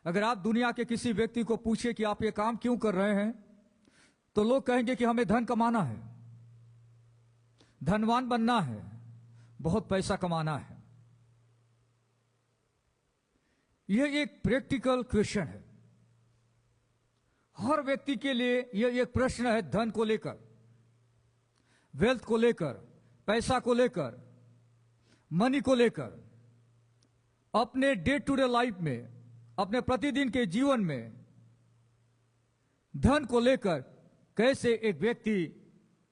अगर आप दुनिया के किसी व्यक्ति को पूछे कि आप ये काम क्यों कर रहे हैं, तो लोग कहेंगे कि हमें धन कमाना है, धनवान बनना है, बहुत पैसा कमाना है। यह एक प्रैक्टिकल क्वेश्चन है। हर व्यक्ति के लिए यह एक प्रश्न है, धन को लेकर, वेल्थ को लेकर, पैसा को लेकर, मनी को लेकर। अपने डे टू डे लाइफ में, अपने प्रतिदिन के जीवन में धन को लेकर कैसे एक व्यक्ति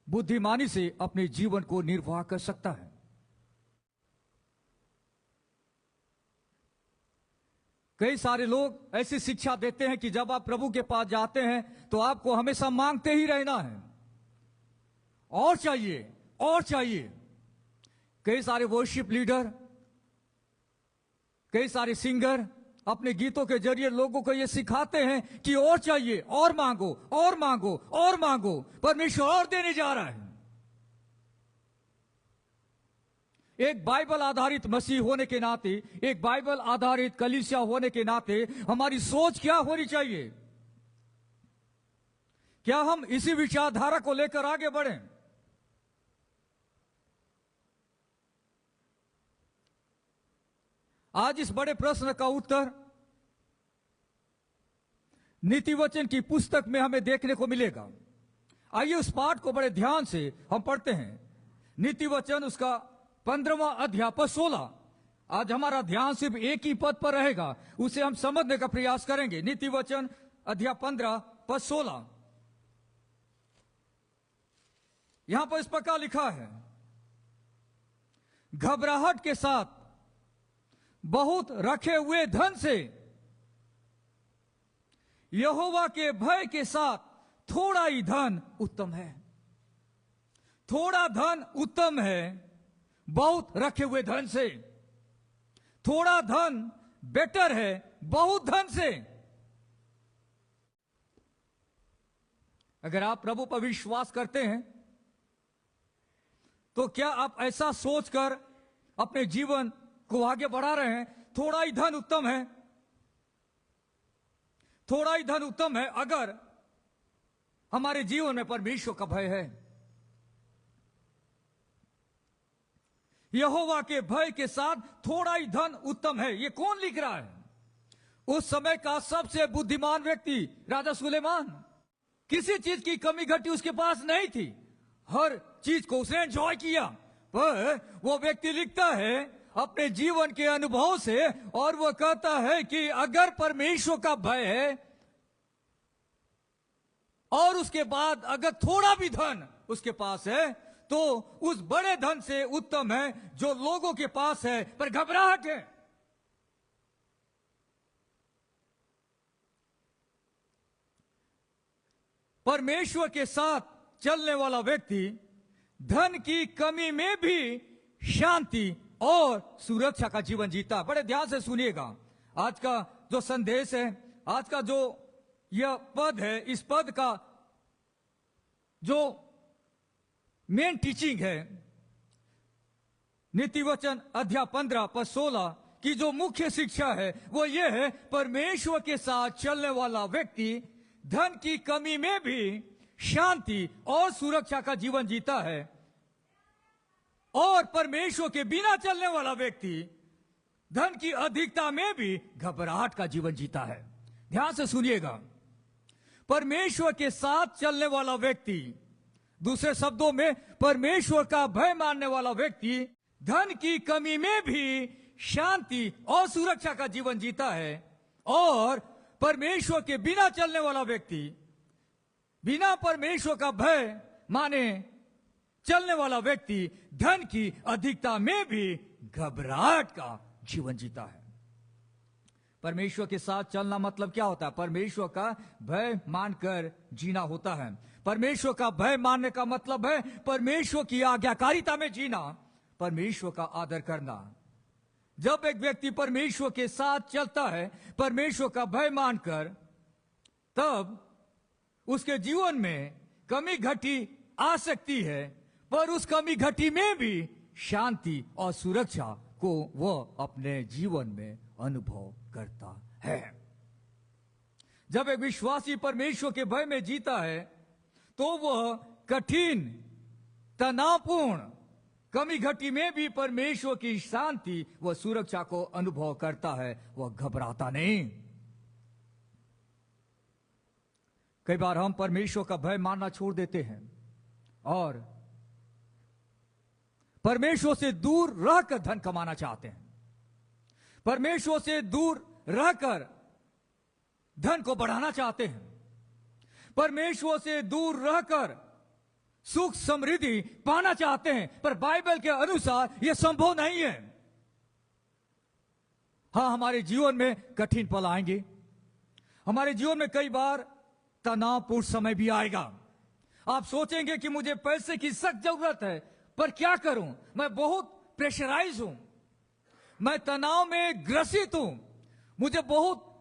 बुद्धिमानी से अपने जीवन को निर्वाह कर सकता है। कई सारे लोग ऐसी शिक्षा देते हैं कि जब आप प्रभु के पास जाते हैं तो आपको हमेशा मांगते ही रहना है, और चाहिए और चाहिए। कई सारे वर्शिप लीडर, कई सारे सिंगर अपने गीतों के जरिए लोगों को यह सिखाते हैं कि और चाहिए, और मांगो और मांगो और मांगो। परमेश्वर और देने जा रहा है। एक बाइबल आधारित मसीह होने के नाते, एक बाइबल आधारित कलीसिया होने के नाते हमारी सोच क्या होनी चाहिए? क्या हम इसी विचारधारा को लेकर आगे बढ़ें? आज इस बड़े प्रश्न का उत्तर नीति वचन की पुस्तक में हमें देखने को मिलेगा। आइए उस पाठ को बड़े ध्यान से हम पढ़ते हैं। नीति वचन उसका 15वां अध्याय पद 16। आज हमारा ध्यान सिर्फ एक ही पद पर रहेगा, उसे हम समझने का प्रयास करेंगे। नीति वचन अध्याय 15 पद 16। यहां पर इस प्रकार लिखा है, घबराहट के साथ बहुत रखे हुए धन से यहोवा के भय के साथ थोड़ा ही धन उत्तम है। थोड़ा धन उत्तम है बहुत रखे हुए धन से। थोड़ा धन बेटर है बहुत धन से। अगर आप प्रभु पर विश्वास करते हैं तो क्या आप ऐसा सोचकर अपने जीवन को आगे बढ़ा रहे हैं, थोड़ा ही धन उत्तम है? थोड़ा ही धन उत्तम है अगर हमारे जीवन में परमेश्वर का भय है। यहोवा के भय के साथ थोड़ा ही धन उत्तम है। ये कौन लिख रहा है? उस समय का सबसे बुद्धिमान व्यक्ति राजा सुलेमान। किसी चीज की कमी घटी उसके पास नहीं थी, हर चीज को उसने एंजॉय किया। पर वो व्यक्ति लिखता है अपने जीवन के अनुभव से, और वो कहता है कि अगर परमेश्वर का भय है और उसके बाद अगर थोड़ा भी धन उसके पास है, तो उस बड़े धन से उत्तम है जो लोगों के पास है पर घबराहट है। परमेश्वर के साथ चलने वाला व्यक्ति धन की कमी में भी शांति और सुरक्षा का जीवन जीता। बड़े ध्यान से सुनिएगा। आज का जो संदेश है, आज का जो यह पद है, इस पद का जो मेन टीचिंग है, नीति वचन अध्याय 15 पद 16 की जो मुख्य शिक्षा है वो ये है, परमेश्वर के साथ चलने वाला व्यक्ति धन की कमी में भी शांति और सुरक्षा का जीवन जीता है, और परमेश्वर के बिना चलने वाला व्यक्ति धन की अधिकता में भी घबराहट का जीवन जीता है। ध्यान से सुनिएगा। परमेश्वर के साथ चलने वाला व्यक्ति, दूसरे शब्दों में परमेश्वर का भय मानने वाला व्यक्ति धन की कमी में भी शांति और सुरक्षा का जीवन जीता है, और परमेश्वर के बिना चलने वाला व्यक्ति, बिना परमेश्वर का भय माने चलने वाला व्यक्ति धन की अधिकता में भी घबराहट का जीवन जीता है। परमेश्वर के साथ चलना मतलब क्या होता है? परमेश्वर का भय मानकर जीना होता है। परमेश्वर का भय मानने का मतलब है परमेश्वर की आज्ञाकारिता में जीना, परमेश्वर का आदर करना। जब एक व्यक्ति परमेश्वर के साथ चलता है परमेश्वर का भय मानकर, तब उसके जीवन में कमी घटी आ सकती है, पर उस कमी घटी में भी शांति और सुरक्षा को वह अपने जीवन में अनुभव करता है। जब एक विश्वासी परमेश्वर के भय में जीता है तो वह कठिन, तनावपूर्ण, कमी घटी में भी परमेश्वर की शांति व सुरक्षा को अनुभव करता है। वह घबराता नहीं। कई बार हम परमेश्वर का भय मानना छोड़ देते हैं और परमेश्वर से दूर रहकर धन कमाना चाहते हैं। परमेश्वर से दूर रहकर धन को बढ़ाना चाहते हैं। परमेश्वर से दूर रहकर सुख समृद्धि पाना चाहते हैं, पर बाइबल के अनुसार यह संभव नहीं है। हाँ, हमारे जीवन में कठिन पल आएंगे। हमारे जीवन में कई बार तनावपूर्ण समय भी आएगा। आप सोचेंगे कि मुझे पैसे की सख्त जरूरत है, पर क्या करूं? मैं बहुत प्रेशराइज हूं, मैं तनाव में ग्रसित हूं, मुझे बहुत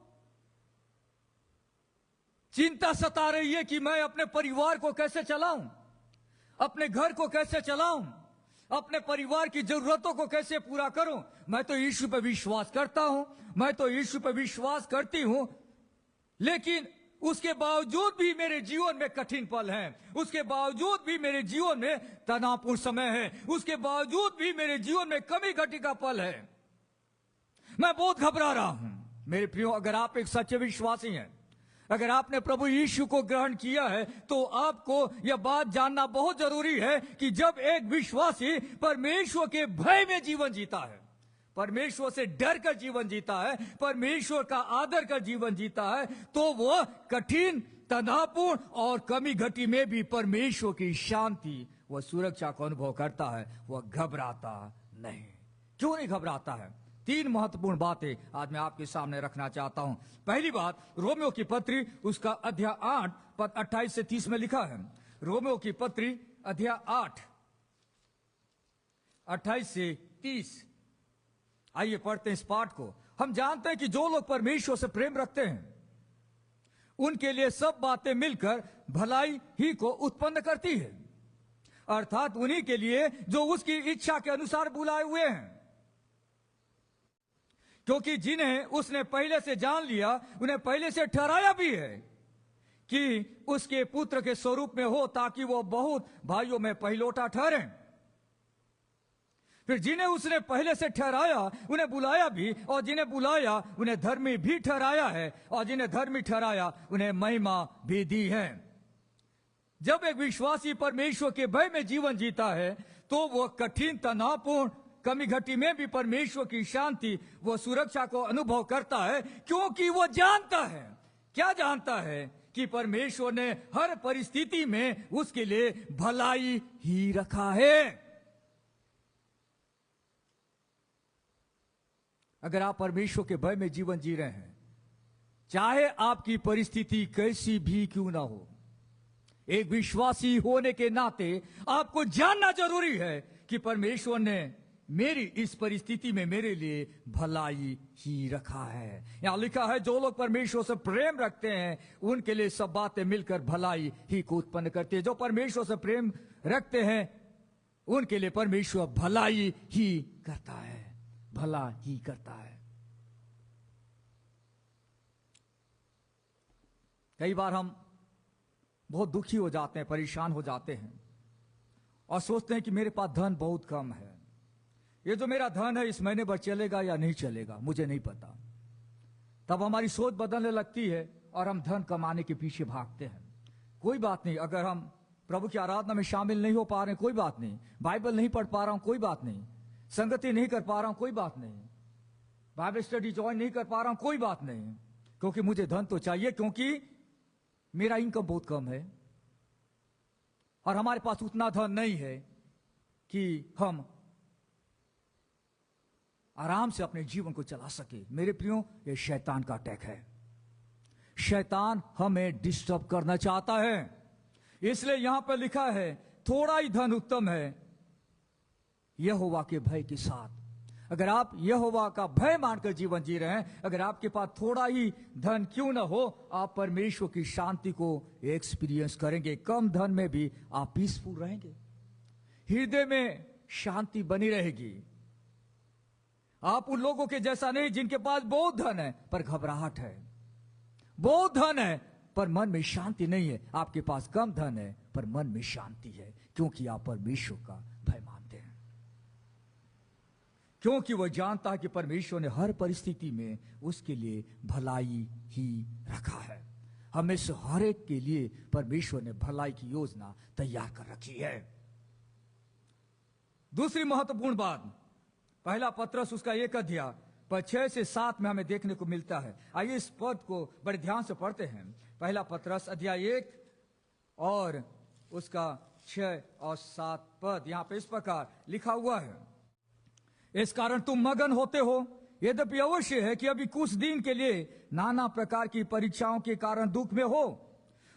चिंता सता रही है कि मैं अपने परिवार को कैसे चलाऊं, अपने घर को कैसे चलाऊं, अपने परिवार की जरूरतों को कैसे पूरा करूं। मैं तो यीशु पर विश्वास करता हूं, मैं तो यीशु पर विश्वास करती हूं, लेकिन उसके बावजूद भी मेरे जीवन में कठिन पल हैं, उसके बावजूद भी मेरे जीवन में तनावपूर्ण समय है, उसके बावजूद भी मेरे जीवन में कमी घटी का पल है। मैं बहुत घबरा रहा हूं। मेरे प्रियो, अगर आप एक सच्चे विश्वासी हैं, अगर आपने प्रभु यीशु को ग्रहण किया है, तो आपको यह बात जानना बहुत जरूरी है कि जब एक विश्वासी परमेश्वर के भय में जीवन जीता है, परमेश्वर से डर कर जीवन जीता है, परमेश्वर का आदर कर जीवन जीता है, तो वह कठिन, तनावपूर्ण और कमी घटी में भी परमेश्वर की शांति व सुरक्षा को अनुभव करता है। वह घबराता नहीं। क्यों नहीं घबराता है? 3 महत्वपूर्ण बातें आज मैं आपके सामने रखना चाहता हूं। पहली बात, रोमियो की पत्री उसका अध्याय 8 पद 28 से 30 में लिखा है। रोमियो की पत्री अध्याय 8 28 से 30। आइए पढ़ते हैं इस पाठ को। हम जानते हैं कि जो लोग परमेश्वर से प्रेम रखते हैं उनके लिए सब बातें मिलकर भलाई ही को उत्पन्न करती है, अर्थात उन्हीं के लिए जो उसकी इच्छा के अनुसार बुलाए हुए हैं। क्योंकि जिन्हें उसने पहले से जान लिया, उन्हें पहले से ठहराया भी है कि उसके पुत्र के स्वरूप में हो, ताकि वो बहुत भाइयों में पहिलौठा ठहरे। फिर जिन्हें उसने पहले से ठहराया उन्हें बुलाया भी, और जिन्हें बुलाया उन्हें धर्मी भी ठहराया है, और जिन्हें धर्मी ठहराया उन्हें महिमा भी दी है। जब एक विश्वासी परमेश्वर के भय में जीवन जीता है तो वह कठिन, तनावपूर्ण, कमी घटी में भी परमेश्वर की शांति व सुरक्षा को अनुभव करता है, क्योंकि वो जानता है। क्या जानता है? कि परमेश्वर ने हर परिस्थिति में उसके लिए भलाई ही रखा है। अगर आप परमेश्वर के भय में जीवन जी रहे हैं, चाहे आपकी परिस्थिति कैसी भी क्यों ना हो, एक विश्वासी होने के नाते आपको जानना जरूरी है कि परमेश्वर ने मेरी इस परिस्थिति में मेरे लिए भलाई ही रखा है। यहां लिखा है, जो लोग परमेश्वर से प्रेम रखते हैं उनके लिए सब बातें मिलकर भलाई ही को उत्पन्न करती है। जो परमेश्वर से प्रेम रखते हैं उनके लिए परमेश्वर भलाई ही करता है, भला ही करता है। कई बार हम बहुत दुखी हो जाते हैं, परेशान हो जाते हैं और सोचते हैं कि मेरे पास धन बहुत कम है, ये जो मेरा धन है इस महीने भर चलेगा या नहीं चलेगा मुझे नहीं पता। तब हमारी सोच बदलने लगती है और हम धन कमाने के पीछे भागते हैं। कोई बात नहीं, अगर हम प्रभु की आराधना में शामिल नहीं हो पा रहे हैं कोई बात नहीं, बाइबल नहीं पढ़ पा रहा हूं कोई बात नहीं, संगति नहीं कर पा रहा हूं कोई बात नहीं, बाइबल स्टडी ज्वाइन नहीं कर पा रहा हूं कोई बात नहीं, क्योंकि मुझे धन तो चाहिए, क्योंकि मेरा इनकम बहुत कम है और हमारे पास उतना धन नहीं है कि हम आराम से अपने जीवन को चला सके। मेरे प्रियो, ये शैतान का अटैक है। शैतान हमें डिस्टर्ब करना चाहता है, इसलिए यहां पर लिखा है थोड़ा ही धन उत्तम है यहोवा के भय के साथ। अगर आप यहोवा का भय मानकर जीवन जी रहे हैं, अगर आपके पास थोड़ा ही धन क्यों ना हो, आप परमेश्वर की शांति को एक्सपीरियंस करेंगे। कम धन में भी आप पीसफुल रहेंगे, हृदय में शांति बनी रहेगी। आप उन लोगों के जैसा नहीं जिनके पास बहुत धन है पर घबराहट है, बहुत धन है पर मन में शांति नहीं है। आपके पास कम धन है पर मन में शांति है, क्योंकि आप परमेश्वर का भय मानते हैं, क्योंकि वह जानता है कि परमेश्वर ने हर परिस्थिति में उसके लिए भलाई ही रखा है। हमें से हर एक के लिए परमेश्वर ने भलाई की योजना तैयार कर रखी है। दूसरी महत्वपूर्ण बात, पहला पत्रस उसका 1 अध्याय पर 6 से 7 में हमें देखने को मिलता है। आइए इस पद को बड़े ध्यान से पढ़ते हैं। पहला पत्रस अध्याय 1 और उसका 6 और 7 पद यहां पे इस प्रकार लिखा हुआ है। इस कारण तुम मगन होते हो, यद्यपि अवश्य है कि अभी कुछ दिन के लिए नाना प्रकार की परीक्षाओं के कारण दुख में हो,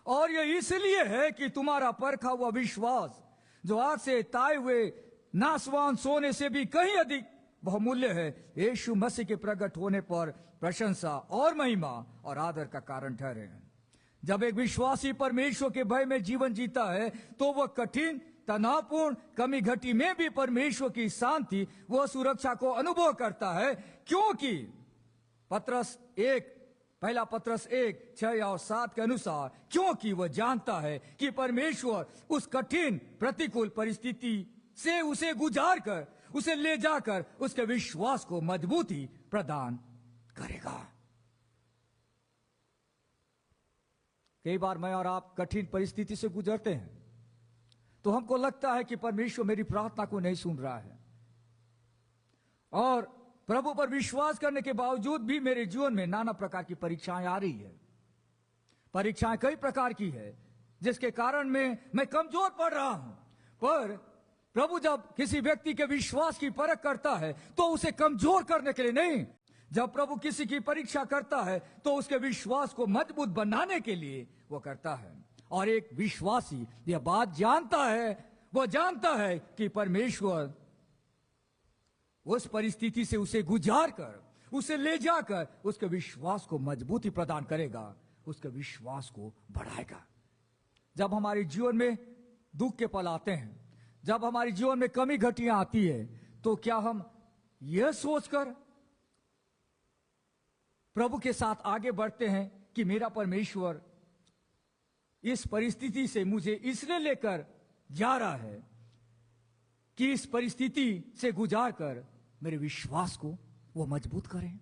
और यह इसलिए है कि तुम्हारा परखा हुआ विश्वास, जो आज से ताए हुए नासवान सोने से भी कहीं अधिक बहुमूल्य है, यीशु मसीह के प्रकट होने पर प्रशंसा और महिमा और आदर का कारण ठहरे हैं। जब एक विश्वासी परमेश्वर के भय में जीवन जीता है तो वह कठिन, तनावपूर्ण, कमी घटी में भी परमेश्वर की शांति व सुरक्षा को अनुभव करता है, क्योंकि पहला पत्रस 1:6 और 7 के अनुसार, क्योंकि वह जानता है कि परमेश्वर उस कठिन प्रतिकूल परिस्थिति से उसे गुजार कर, उसे ले जाकर उसके विश्वास को मजबूती प्रदान करेगा। कई बार मैं और आप कठिन परिस्थिति से गुजरते हैं तो हमको लगता है कि परमेश्वर मेरी प्रार्थना को नहीं सुन रहा है, और प्रभु पर विश्वास करने के बावजूद भी मेरे जीवन में नाना प्रकार की परीक्षाएं आ रही है। परीक्षाएं कई प्रकार की है जिसके कारण मैं कमजोर पड़ रहा हूं। पर प्रभु जब किसी व्यक्ति के विश्वास की परख करता है तो उसे कमजोर करने के लिए नहीं, जब प्रभु किसी की परीक्षा करता है तो उसके विश्वास को मजबूत बनाने के लिए वो करता है। और एक विश्वासी यह बात जानता है, वो जानता है कि परमेश्वर उस परिस्थिति से उसे गुजार कर, उसे ले जाकर उसके विश्वास को मजबूती प्रदान करेगा, उसके विश्वास को बढ़ाएगा। जब हमारे जीवन में दुख के पल आते हैं, जब हमारे जीवन में कमी घटियां आती है, तो क्या हम यह सोचकर प्रभु के साथ आगे बढ़ते हैं कि मेरा परमेश्वर इस परिस्थिति से मुझे इसलिए लेकर जा रहा है कि इस परिस्थिति से गुजार कर मेरे विश्वास को वो मजबूत करें?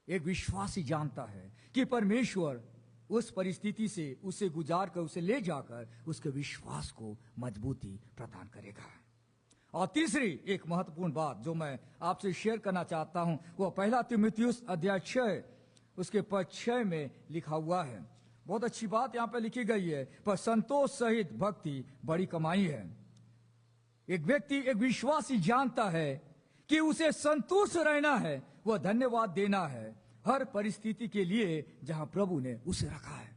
एक विश्वासी जानता है कि परमेश्वर उस परिस्थिति से उसे गुजार कर, उसे ले जाकर उसके विश्वास को मजबूती प्रदान करेगा। और तीसरी एक महत्वपूर्ण बात जो मैं आपसे शेयर करना चाहता हूं, वो पहला तीमुथियुस अध्याय 6 उसके पद 6 में लिखा हुआ है। बहुत अच्छी बात यहां पे लिखी गई है, पर संतोष सहित भक्ति बड़ी कमाई है। एक व्यक्ति, एक विश्वासी जानता है कि उसे संतुष्ट रहना है, वह धन्यवाद देना है हर परिस्थिति के लिए जहां प्रभु ने उसे रखा है।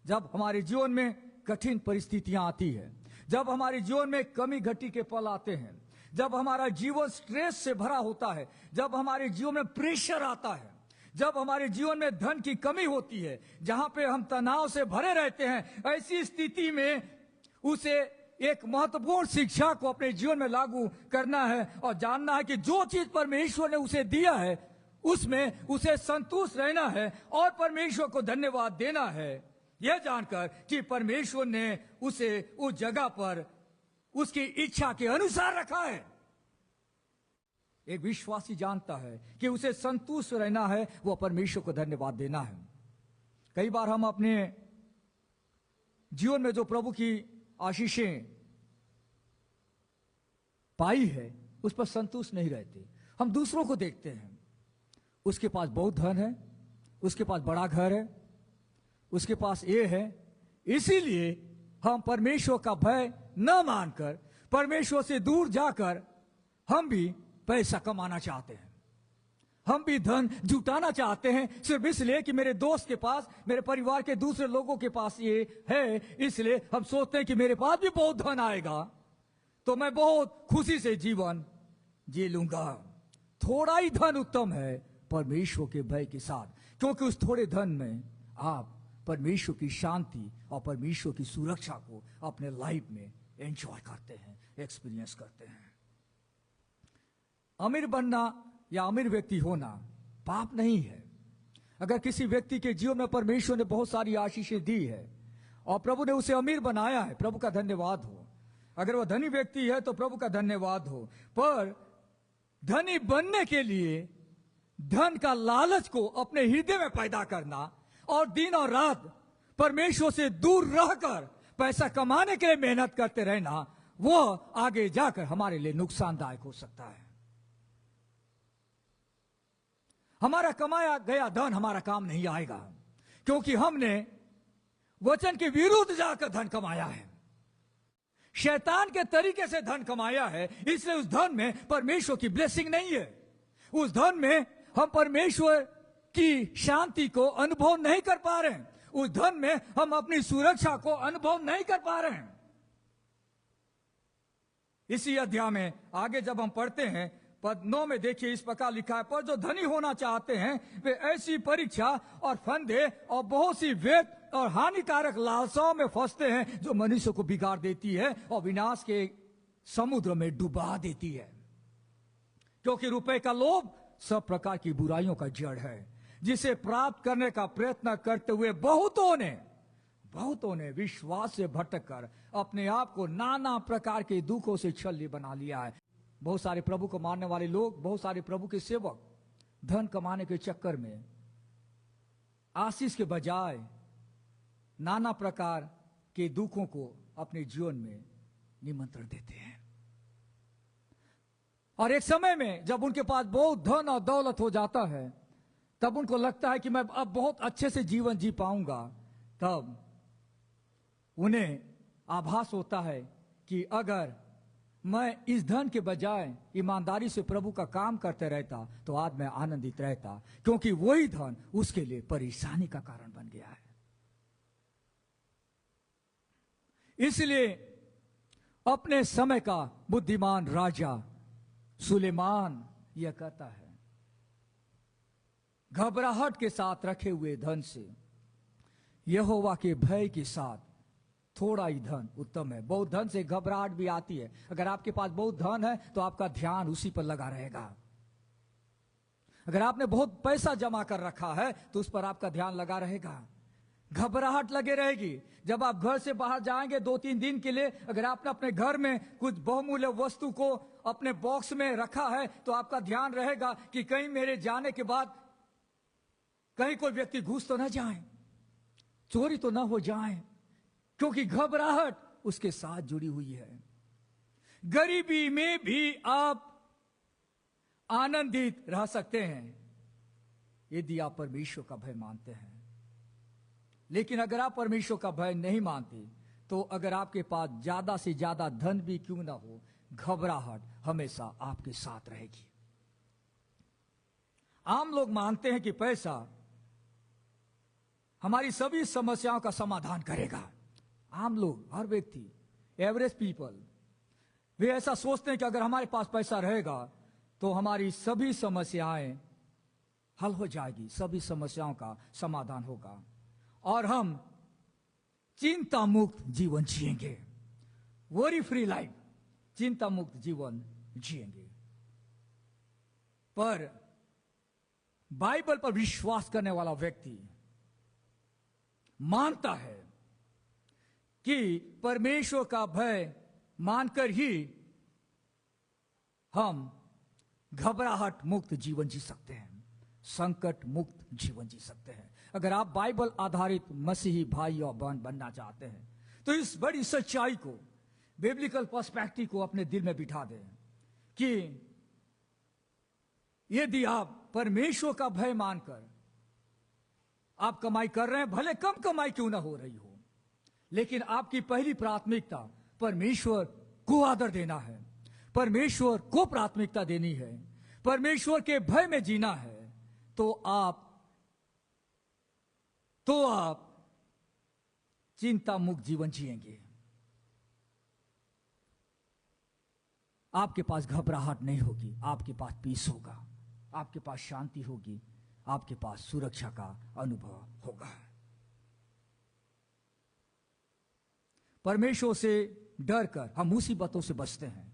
जब हमारे जीवन में कठिन परिस्थितियां आती है, जब हमारे जीवन में कमी घटी के पल आते हैं, जब हमारा जीवन स्ट्रेस से भरा होता है, जब हमारे जीवन में प्रेशर आता है, जब हमारे जीवन में धन की कमी होती है, जहां पे हम तनाव से भरे रहते हैं, ऐसी स्थिति में उसे एक महत्वपूर्ण शिक्षा को अपने जीवन में लागू करना है और जानना है कि जो चीज परमेश्वर ने उसे दिया है उसमें उसे संतुष्ट रहना है और परमेश्वर को धन्यवाद देना है, यह जानकर कि परमेश्वर ने उसे उस जगह पर उसकी इच्छा के अनुसार रखा है। एक विश्वासी जानता है कि उसे संतुष्ट रहना है, वह परमेश्वर को धन्यवाद देना है। कई बार हम अपने जीवन में जो प्रभु की आशीषें पाई है उस पर संतुष्ट नहीं रहते। हम दूसरों को देखते हैं, उसके पास बहुत धन है, उसके पास बड़ा घर है, उसके पास ये है, इसीलिए हम परमेश्वर का भय न मानकर परमेश्वर से दूर जाकर हम भी पैसा कमाना चाहते हैं, हम भी धन जुटाना चाहते हैं, सिर्फ इसलिए कि मेरे दोस्त के पास, मेरे परिवार के दूसरे लोगों के पास ये है, इसलिए हम सोचते हैं कि मेरे पास भी बहुत धन आएगा तो मैं बहुत खुशी से जीवन जी लूंगा। थोड़ा ही धन उत्तम है परमेश्वर के भय के साथ, क्योंकि उस थोड़े धन में आप परमेश्वर की शांति और परमेश्वर की सुरक्षा को अपने लाइफ में एंजॉय करते हैं, एक्सपीरियंस करते हैं। अमीर बनना या अमीर व्यक्ति होना पाप नहीं है। अगर किसी व्यक्ति के जीवन में परमेश्वर ने बहुत सारी आशीषें दी है और प्रभु ने उसे अमीर बनाया है, प्रभु का धन्यवाद हो। अगर वह धनी व्यक्ति है तो प्रभु का धन्यवाद हो। पर धनी बनने के लिए धन का लालच को अपने हृदय में पैदा करना और दिन और रात परमेश्वर से दूर रहकर पैसा कमाने के लिए मेहनत करते रहना, वो आगे जाकर हमारे लिए नुकसानदायक हो सकता है। हमारा कमाया गया धन हमारा काम नहीं आएगा, क्योंकि हमने वचन के विरुद्ध जाकर धन कमाया है, शैतान के तरीके से धन कमाया है। इसलिए उस धन में परमेश्वर की ब्लेसिंग नहीं है। उस धन में हम परमेश्वर की शांति को अनुभव नहीं कर पा रहे हैं। उस धन में हम अपनी सुरक्षा को अनुभव नहीं कर पा रहे हैं। इसी अध्याय में आगे जब हम पढ़ते हैं, पद 9 में देखिए इस प्रकार लिखा है, पर जो धनी होना चाहते हैं वे ऐसी परीक्षा और फंदे और बहुत सी व्यर्थ और हानिकारक लालसाओं में फंसते हैं जो मनुष्य को बिगाड़ देती है और विनाश के समुद्र में डुबा देती है। क्योंकि रुपए का लोभ सब प्रकार की बुराइयों का जड़ है, जिसे प्राप्त करने का प्रयत्न करते हुए बहुतों ने विश्वास से भटक कर अपने आप को नाना प्रकार के दुखों से छल्ली बना लिया है। बहुत सारे प्रभु को मानने वाले लोग, बहुत सारे प्रभु के सेवक धन कमाने के चक्कर में आशीष के बजाय नाना प्रकार के दुखों को अपने जीवन में निमंत्रण देते हैं। और एक समय में जब उनके पास बहुत धन और दौलत हो जाता है, तब उनको लगता है कि मैं अब बहुत अच्छे से जीवन जी पाऊंगा। तब उन्हें आभास होता है कि अगर मैं इस धन के बजाय ईमानदारी से प्रभु का काम करते रहता तो आज मैं आनंदित रहता, क्योंकि वही धन उसके लिए परेशानी का कारण बन गया है। इसलिए अपने समय का बुद्धिमान राजा सुलेमान यह कहता है, घबराहट के साथ रखे हुए धन से यहोवा के भय के साथ थोड़ा ही धन उत्तम है। बहुत धन से घबराहट भी आती है। अगर आपके पास बहुत धन है तो आपका ध्यान उसी पर लगा रहेगा। अगर आपने बहुत पैसा जमा कर रखा है तो उस पर आपका ध्यान लगा रहेगा। घबराहट लगे रहेगी। जब आप घर से बाहर जाएंगे 2-3 दिन के लिए, अगर आपने अपने घर में कुछ बहुमूल्य वस्तु को अपने बॉक्स में रखा है तो आपका ध्यान रहेगा कि कहीं मेरे जाने के बाद कहीं कोई व्यक्ति घुस तो न जाए, चोरी तो न हो जाए, क्योंकि घबराहट उसके साथ जुड़ी हुई है। गरीबी में भी आप आनंदित रह सकते हैं यदि आप परमेश्वर का भय मानते हैं। लेकिन अगर आप परमेश्वर का भय नहीं मानते तो अगर आपके पास ज्यादा से ज्यादा धन भी क्यों ना हो, घबराहट हमेशा आपके साथ रहेगी। आम लोग मानते हैं कि पैसा हमारी सभी समस्याओं का समाधान करेगा। आम लोग, हर व्यक्ति, एवरेज पीपल, वे ऐसा सोचते हैं कि अगर हमारे पास पैसा रहेगा तो हमारी सभी समस्याएं हल हो जाएगी, सभी समस्याओं का समाधान होगा और हम चिंता मुक्त जीवन जिएंगे। वरी फ्री लाइफ, चिंता मुक्त जीवन जिएंगे। पर बाइबल पर विश्वास करने वाला व्यक्ति मानता है कि परमेश्वर का भय मानकर ही हम घबराहट मुक्त जीवन जी सकते हैं, संकट मुक्त जीवन जी सकते हैं। अगर आप बाइबल आधारित मसीही भाई और बहन बनना चाहते हैं तो इस बड़ी सच्चाई को, बिब्लिकल पर्सपेक्टिव को अपने दिल में बिठा दें कि यदि आप परमेश्वर का भय मानकर आप कमाई कर रहे हैं, भले कम कमाई क्यों ना हो रही हो, लेकिन आपकी पहली प्राथमिकता परमेश्वर को आदर देना है, परमेश्वर को प्राथमिकता देनी है, परमेश्वर के भय में जीना है, तो आप चिंता मुक्त जीवन जिएंगे। आपके पास घबराहट नहीं होगी, आपके पास पीस होगा, आपके पास शांति होगी, आपके पास सुरक्षा का अनुभव होगा। परमेश्वर से डरकर हम मुसीबतों से बचते हैं,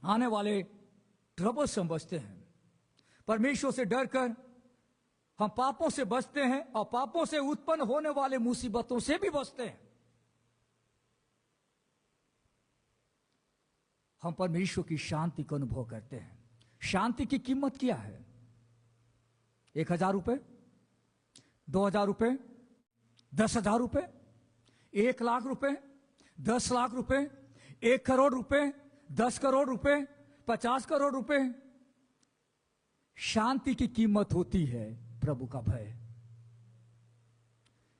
आने वाले ट्रबल से हम बचते हैं। परमेश्वर से डरकर हम पापों से बचते हैं और पापों से उत्पन्न होने वाले मुसीबतों से भी बचते हैं। हम परमेश्वर की शांति को अनुभव करते हैं। शांति की कीमत क्या है? 1,000 रुपए, 2,000 रुपए, 10,000 रुपए, 1,00,000 रुपए, 10 लाख रुपए, 1 करोड़ रुपए, 10 करोड़ रुपए, 50 करोड़ रुपए। शांति की कीमत होती है प्रभु का भय।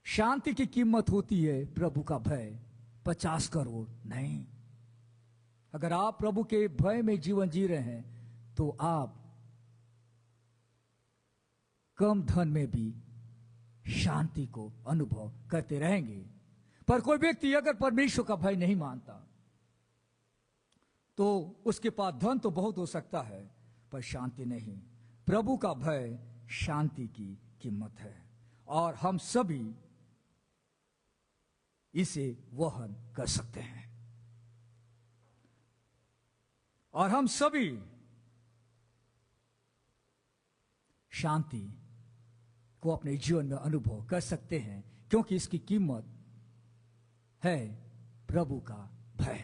शांति की कीमत होती है प्रभु का भय। 50 करोड़ नहीं। अगर आप प्रभु के भय में जीवन जी रहे हैं तो आप कम धन में भी शांति को अनुभव करते रहेंगे। पर कोई व्यक्ति अगर परमेश्वर का भय नहीं मानता तो उसके पास धन तो बहुत हो सकता है पर शांति नहीं। प्रभु का भय शांति की कीमत है और हम सभी इसे वहन कर सकते हैं और हम सभी शांति को अपने जीवन में अनुभव कर सकते हैं क्योंकि इसकी कीमत है प्रभु का भय।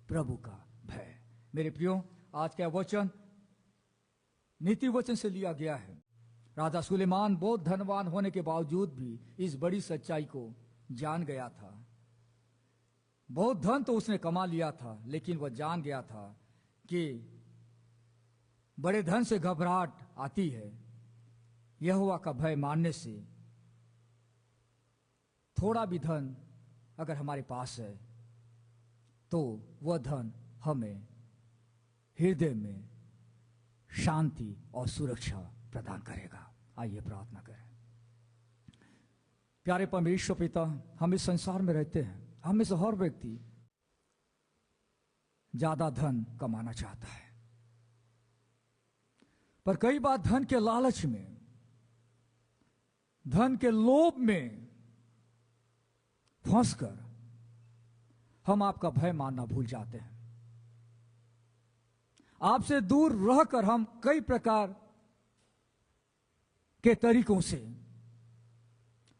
प्रभु का भय। मेरे प्रियो, आज का वचन नीति वचन से लिया गया है। राजा सुलेमान बहुत धनवान होने के बावजूद भी इस बड़ी सच्चाई को जान गया था। बहुत धन तो उसने कमा लिया था लेकिन वह जान गया था कि बड़े धन से घबराहट आती है। यहोवा का भय मानने से थोड़ा भी धन अगर हमारे पास है तो वह धन हमें हृदय में शांति और सुरक्षा प्रदान करेगा। आइए प्रार्थना करें। प्यारे परमेश्वर पिता, हम इस संसार में रहते हैं। हम में से हर व्यक्ति ज्यादा धन कमाना चाहता है पर कई बार धन के लालच में, धन के लोभ में फंसकर हम आपका भय मानना भूल जाते हैं। आपसे दूर रहकर हम कई प्रकार के तरीकों से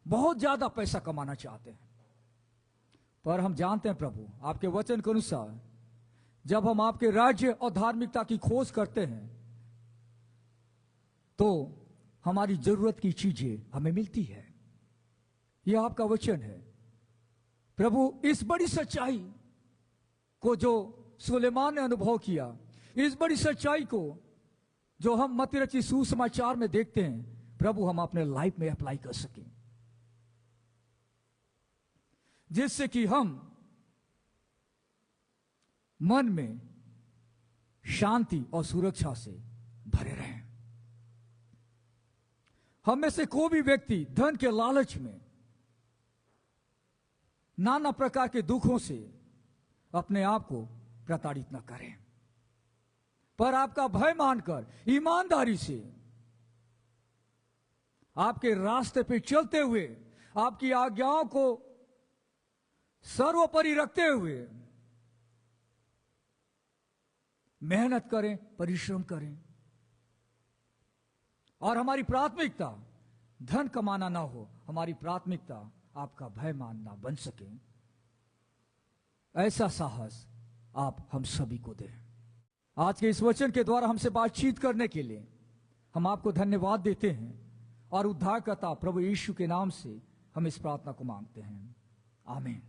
बहुत ज्यादा पैसा कमाना चाहते हैं पर हम जानते हैं प्रभु, आपके वचन के अनुसार जब हम आपके राज्य और धार्मिकता की खोज करते हैं तो हमारी जरूरत की चीजें हमें मिलती है। यह आपका वचन है प्रभु। इस बड़ी सच्चाई को जो सुलेमान ने अनुभव किया, इस बड़ी सच्चाई को जो हम मत्ती रचित सुसमाचार में देखते हैं, प्रभु हम अपने लाइफ में अप्लाई कर सकें जिससे कि हम मन में शांति और सुरक्षा से भरे रहें। हम में से कोई भी व्यक्ति धन के लालच में नाना प्रकार के दुखों से अपने आप को प्रताड़ित न करें पर आपका भय मानकर ईमानदारी से आपके रास्ते पे चलते हुए, आपकी आज्ञाओं को सर्वोपरि रखते हुए मेहनत करें, परिश्रम करें और हमारी प्राथमिकता धन कमाना ना हो, हमारी प्राथमिकता आपका भय मानना बन सके। ऐसा साहस आप हम सभी को दें। आज के इस वचन के द्वारा हमसे बातचीत करने के लिए हम आपको धन्यवाद देते हैं और उद्धारकर्ता प्रभु यीशु के नाम से हम इस प्रार्थना को मांगते हैं। आमीन।